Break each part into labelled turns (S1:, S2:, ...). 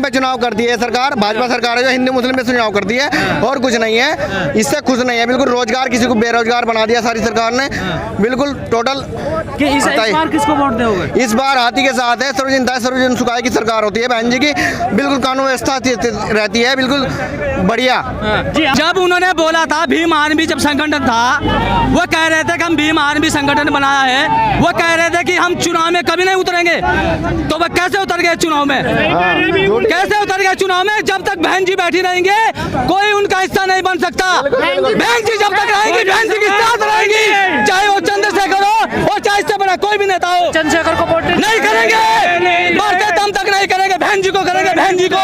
S1: में चुनाव कर दिए सरकार, भाजपा सरकार है जो हिंदू मुस्लिम में चुनाव कर दिया है और कुछ नहीं है, इससे खुश नहीं है बिल्कुल। रोजगार किसी को बेरोजगार बना दिया सारी सरकार ने, बिल्कुल टोटल।
S2: इस बार किसको वोट दोगे?
S1: इस बार हाथी के साथ है, सर्वजन सुखाए की सरकार होती है बहन जी की, बिल्कुल कानून व्यवस्था रहती है, बिल्कुल बढ़िया।
S2: जब उन्होंने बोला था भीम आर्मी जब संगठन था, वो कह रहे थे कि हम भीम आर्मी संगठन बनाया है, वो कह रहे थे कि हम चुनाव में कभी नहीं उतरेंगे, तो वह कैसे उतर गए चुनाव में? कैसे उतर गए चुनाव में? जब तक बहन जी बैठी रहेंगे कोई उनका हिस्सा नहीं बन सकता। बहन जी जब तक रहेंगी, बहन जी के साथ रहेंगी, चाहे वो चंद्रशेखर हो और चाहे इससे बड़ा कोई भी नेता हो। चंद्रशेखर को वोट नहीं करेंगे, मरते दम तक नहीं करेंगे, बहन जी को करेंगे, बहन जी को,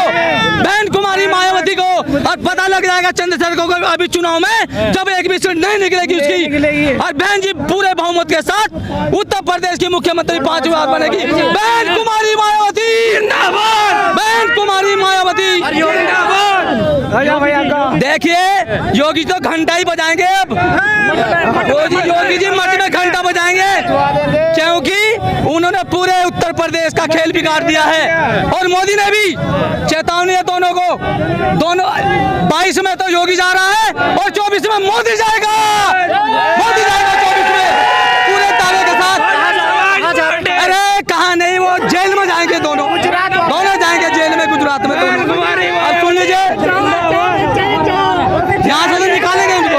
S2: बहन कुमारी मायावती को। और पता लग जाएगा चंद्रशेखर को अभी चुनाव में जब एक भी सीट नहीं निकलेगी उसकी, और बहन जी पूरे बहुमत के साथ उत्तर प्रदेश की मुख्यमंत्री 5वीं बार बनेगी। बहन कुमारी मायावती जिंदाबाद, बहन कुमारी मायावती जिंदाबाद। देखिए योगी तो घंटा ही बजाएंगे, अब योगी जी मठ में घंटा बजाएंगे, क्योंकि उन्होंने पूरे उत्तर प्रदेश का खेल बिगाड़ दिया है। और मोदी ने भी चेतावनी है दोनों को, दोनों 22 में तो योगी जा रहा है और 24 में मोदी जाएगा, मोदी जाएगा 24 में पूरे दावे के साथ। अरे कहाँ नहीं, वो जेल में जाएंगे दोनों, दोनों जाएंगे जेल में, गुजरात में दोनों। अब सुन लीजिए, यहाँ से तो निकालेंगे उनको।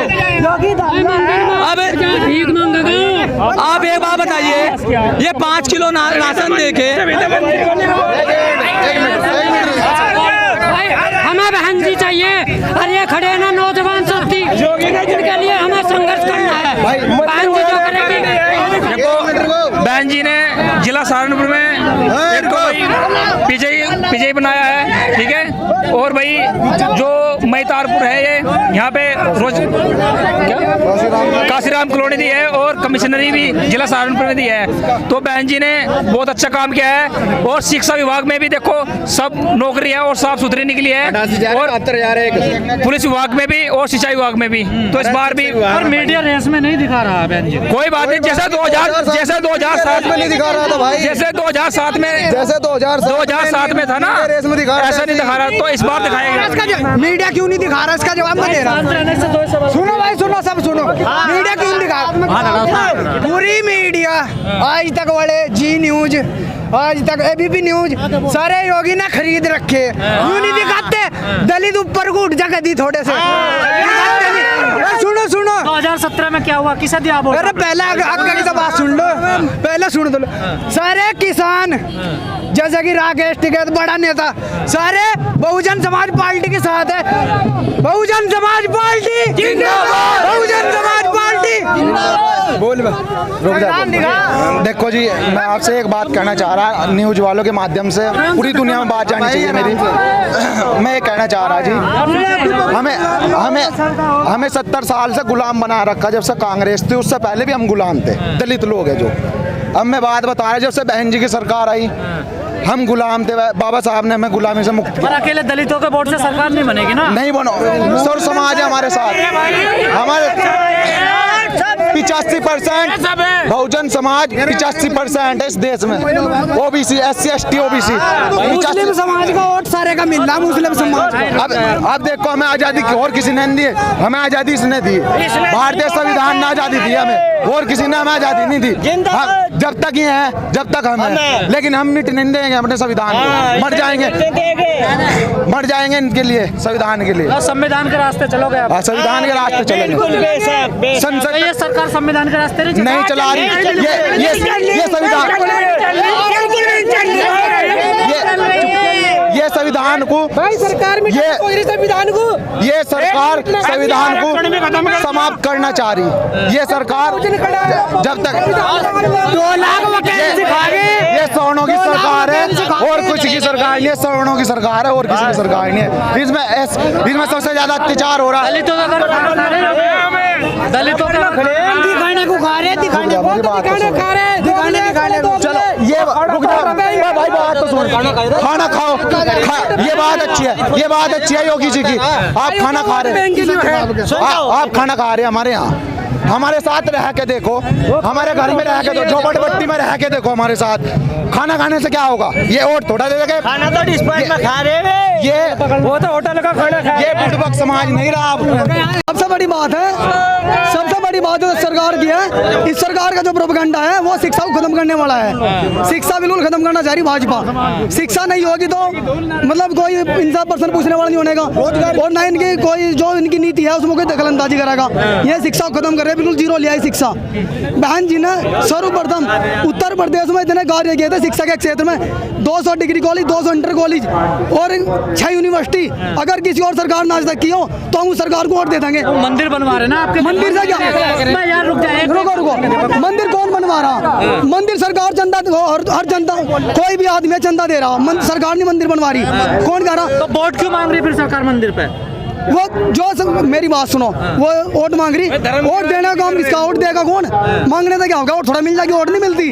S2: अब आप एक बात बताइए, ये 5 किलो राशन देके
S3: हमें बहन जी चाहिए, और ये खड़े हैं ना नौजवान शक्ति, जिनके लिए हमें संघर्ष करना है। बहन जी जो करेंगे।
S4: देखो बहन जी ने जिला सहारनपुर में विजयी बनाया है, ठीक है। और भाई जो मैतारपुर है, ये यहाँ पे रोज काशीराम कॉलोनी दी है और कमिश्नरी भी जिला सहारनपुर में दी है। तो बहन जी ने बहुत अच्छा काम किया है। और शिक्षा विभाग में भी देखो सब नौकरी है और साफ सुथरी निकली है, और पुलिस विभाग में भी और सिंचाई विभाग में भी। तो इस बार भी
S2: और मीडिया रेस में नहीं दिखा रहा बहन जी,
S4: कोई बात नहीं। जैसे 2007 में
S1: नहीं दिखा रहा था भाई,
S4: जैसे 2007 में था ना, ऐसा नहीं दिखा रहा, तो इस बार दिखाएगा।
S5: मीडिया क्यों नहीं दिखा रहा, इसका जवाब मैं दे रहा हूँ। सुनो भाई, सुनो, सब सुनो। मीडिया क्यों नहीं दिखा रहा? पूरी मीडिया आज तक वाले, जी न्यूज, आज तक एबीपी न्यूज, सारे योगी ने खरीद रखे, क्यों नहीं दिखाते? दलित ऊपर को उठ जा दी थोड़े से। सुनो सुनो,
S2: 2017 में क्या हुआ, किसे दिया वोट?
S5: अरे पहले आगे की बात सुन लो, पहले सुन दो। सारे किसान जैसे कि राकेश टिकैत बड़ा नेता, सारे बहुजन समाज पार्टी के साथ है। बहुजन समाज पार्टी जिंदाबाद, बहुजन समाज पार्टी बोल में रुक जा। देखो जी, मैं आपसे एक बात कहना चाह रहा, न्यूज वालों के माध्यम से पूरी दुनिया में बात जानी चाहिए मेरी। मैं ये कहना चाह रहा जी, हमें 70 साल से गुलाम बना रखा। जब से कांग्रेस थी उससे पहले भी हम गुलाम थे, दलित लोग हैं जो। अब मैं बात बता रहा, जब से बहन जी की सरकार आई हम गुलाम थे, बाबा साहब ने हमें गुलामी से मुक्त किया।
S2: पर अकेले दलितों के वोट से सरकार नहीं बनेगी ना?
S5: नहीं बनो, सर्व समाज है हमारे साथ, हमारे 85% बहुजन समाज 85% है इस देश में। ओबीसी, SC ST OBC, मुस्लिम समाज का वोट सारे का मिल रहा, मुस्लिम समाज। अब देखो, हमें आजादी और किसी ने नहीं दी, हमें आजादी इसने दी। भारतीय संविधान ने आजादी दी हमें, और किसी ने हमें आजादी नहीं दी। जब तक ये है, जब तक हम हैं, लेकिन हम मिट नहीं देंगे अपने संविधान को। मर जाएंगे इनके लिए, संविधान के लिए।
S2: संविधान के रास्ते चलोगे आप?
S5: संविधान के रास्ते चलेंगे। संसद
S2: ये सरकार संविधान के रास्ते
S5: नहीं चला रही, ये संविधान, ये संविधान को,
S3: सरकार में
S5: ये सरकार संविधान को समाप्त करना चाह रही। ये सरकार जब तक
S3: 2 लाख
S5: ये सवर्णों की सरकार है और कुछ की सरकार नहीं है, सवर्णों की सरकार है और किसी की सरकार नहीं है। इसमें सबसे ज्यादा अत्याचार हो रहा है।
S2: दलितों का
S3: दिखाने को खा रहे, दिखाने
S5: चलो ये रुक जाओ भाई, बात तो सुन। खाना खाओ, ये बात अच्छी है, ये बात अच्छी है योगी जी की। आप खाना खा रहे हैं, आप खाना खा रहे हैं हमारे यहाँ, हमारे साथ रह के देखो, हमारे घर में रह के देखो, झोपड़पट्टी में रह के देखो हमारे साथ। खाना खाने से क्या होगा? ये वोट थोड़ा दे देंगे,
S6: खाना तो डिस्पेंस में खा रहे हैं,
S5: ये
S6: वो तो होटल का खाना खा
S5: ये बुड़बक समाज नहीं रहा अब।
S7: सबसे बड़ी बात है, सबसे बड़ी बात जो सरकार की है, इस सरकार का जो प्रोपेगेंडा है वो शिक्षा को खत्म करने वाला है। शिक्षा बिल्कुल खत्म करना चाह रही भाजपा। शिक्षा नहीं होगी तो मतलब कोई इंसाफ पर्सन पूछने वाला नहीं होनेगा, और ना इनकी कोई जो इनकी नीति है उसमें कोई दखलंदाजी करेगा। ये शिक्षा को खत्म कर रहे हैं, बिल्कुल जीरो लिया है शिक्षा। बहन जी ने सर्वप्रथम उत्तर प्रदेश में इतने कार्य किए थे शिक्षा के क्षेत्र में, 200 डिग्री कॉलेज, 200 इंटर कॉलेज और 6 यूनिवर्सिटी। अगर किसी और सरकार ने आज तक की हो तो हम उस सरकार को वोट दे देंगे।
S2: मंदिर बनवा रहे ना आपके,
S7: मंदिर से क्या? रुको, मंदिर कौन बनवा रहा? मंदिर सरकार चंदा, हर जनता, कोई भी आदमी चंदा दे रहा, सरकार नहीं मंदिर बनवा रही। कौन कह रहा?
S2: तो वोट क्यों मांग रही फिर सरकार मंदिर पे?
S7: वो जो मेरी बात सुनो, वो वोट मांग रही, वोट देने का काम किसका? वोट देगा कौन? मांगने से क्या होगा? वोट थोड़ा मिल जाएगी, वोट नहीं मिलती,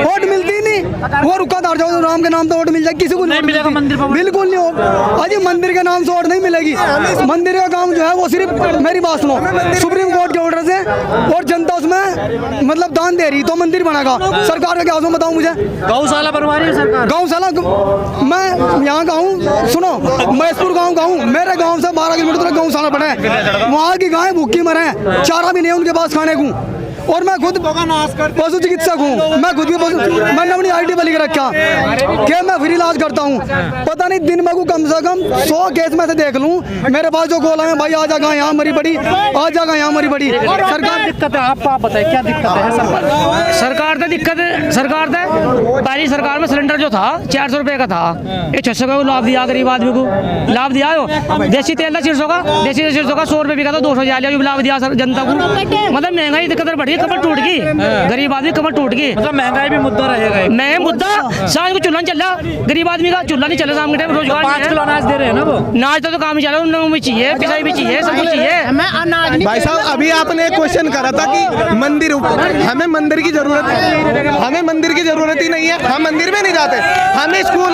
S7: वोट मिलती नहीं। वो रुका था जाओ, राम के नाम तो वोट मिल जाएगी, किसी को नहीं मिलेगा मंदिर पर, बिल्कुल नहीं हो। अजी मंदिर के नाम से वोट नहीं मिलेगी। मंदिर का काम जो है वो सिर्फ, मेरी बात सुनो, सुप्रीम कोर्ट के ऑर्डर से, और जनता उसमें मतलब दान दे रही तो मंदिर बनेगा। सरकार का क्या उसमें बताऊं मुझे?
S2: गौशाला बनवा रही है सरकार।
S7: गौशाला, मैं यहाँ का हूँ, सुनो, महेशपुर गाँव का हूँ, मेरे गाँव से 12 किलोमीटर गौशाला पड़े, वहाँ की गायें भूखी मरे, चारा भी नहीं उनके पास खाने को। और मैं खुद पशु चिकित्सक हूँ, मैं खुद भी मैंने अपनी ID पर लिख रखा कि मैं फ्री इलाज करता हूँ। पता नहीं दिन में को कम से कम 100 केस में से देख लूँ, मेरे पास जो कॉल आए, भाई आ जाएगा यहाँ मरी पड़ी, आ जाएगा यहाँ मरी पड़ी। सरकार
S2: दिक्कत है आपको, आप बताइए क्या दिक्कत है? सरकार तो दिक्कत है, सरकार तो पहली सरकार में सिलेंडर जो था 400 रुपए का था, ये 600 का लाभ दिया गरीब आदमी को, लाभ दिया हो। देसी तेल था 600 का, देसी 600 का 100 रुपए बिका था, 200 लाभ दिया जनता को। मतलब महंगाई दिक्कत बढ़ी, कमर टूट गई, गरीब आदमी कमर टूट गई। मतलब महंगाई भी मुद्दा रहेगा, मैं मुद्दा। शाम को चूल्हा नहीं चल रहा, गरीब आदमी का चूल्हा नहीं चला, शाम के टाइम रोजगार 5 किलो अनाज दे रहे हैं ना, वो नाच तो काम ही चल रहा है, उन लोगों भी चाहिए, पिसाई भी चाहिए, सब कुछ चाहिए।
S5: भाई साहब अभी आपने क्वेश्चन करा था कि मंदिर, हमें मंदिर की जरूरत है, हमें मंदिर की जरूरत ही नहीं है, हम मंदिर में नहीं जाते, हमें स्कूल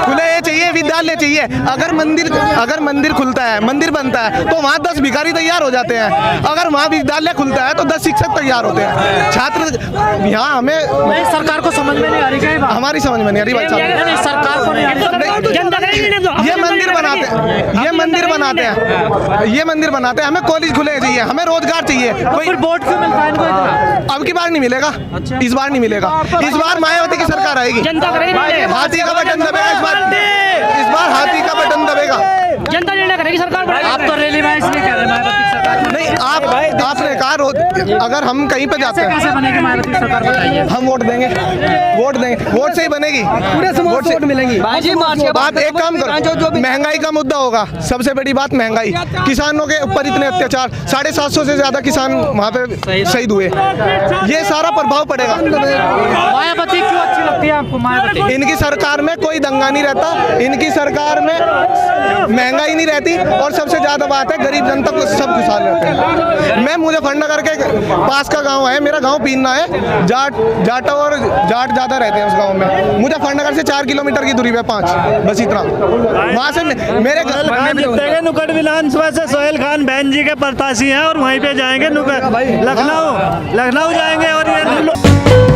S5: खुले चाहिए, विद्यालय चाहिए। अगर मंदिर खुलता है, मंदिर बनता है तो वहाँ 10 भिखारी तैयार हो जाते हैं, अगर वहाँ विद्यालय खुलता है तो 10 शिक्षक तैयार होते हैं, छात्र। यहाँ हमें
S2: सरकार को समझ में नहीं आ रही, क्या
S5: हमारी समझ में नहीं आ रही भाई साहब,
S2: सरकार को
S5: ये मंदिर बनाते हैं, ये मंदिर बनाते हैं, ये मंदिर बनाते हैं, हमें कॉलेज खुले चाहिए, हमें रोजगार चाहिए। कोई
S2: वोट क्यों मिलता है इनको इतना?
S5: अब की बार नहीं मिलेगा, इस बार नहीं मिलेगा, इस बार मायावती की सरकार आएगी,
S2: जनता करेगी,
S5: हाथी का बटन दबेगा इस बार हाथी का बटन दबेगा,
S2: जनता निर्णय करेगी सरकार। आप तो रैली में इसलिए कह रहे हैं
S5: नहीं, आपने कहा अगर हम कहीं पे जाते हैं
S2: कैसे बनेगी मायावती सरकार, बताइए।
S5: हम वोट देंगे, वोट से ही बनेगी,
S7: पूरे समाज को वोट मिलेंगी।
S5: आप एक काम करो, महंगाई का मुद्दा होगा, सबसे बड़ी बात महंगाई, किसानों के ऊपर इतने अत्याचार, 750 से ज्यादा किसान वहाँ पे शहीद हुए, ये सारा प्रभाव पड़ेगा।
S2: मायावती क्यों अच्छी लगती है आपको? मायावती,
S5: इनकी सरकार में कोई दंगा नहीं रहता, इनकी सरकार में महंगाई नहीं रहती, और सबसे ज्यादा बात है गरीब जनता को सब खुशहाल रहते हैं। मैं मुजफ्फरनगर के पास का गांव है, मेरा गांव पीना है, जाट ज्यादा रहते हैं उस गांव में, मुजफ्फरनगर से 4 किलोमीटर की दूरी पे 5, बस इतना। वहाँ से मेरे
S6: नुक्कड़ विधानसभा से सोहेल खान बहन जी के प्रत्याशी हैं, और वहीं पे जाएंगे लखनऊ जाएंगे, और ये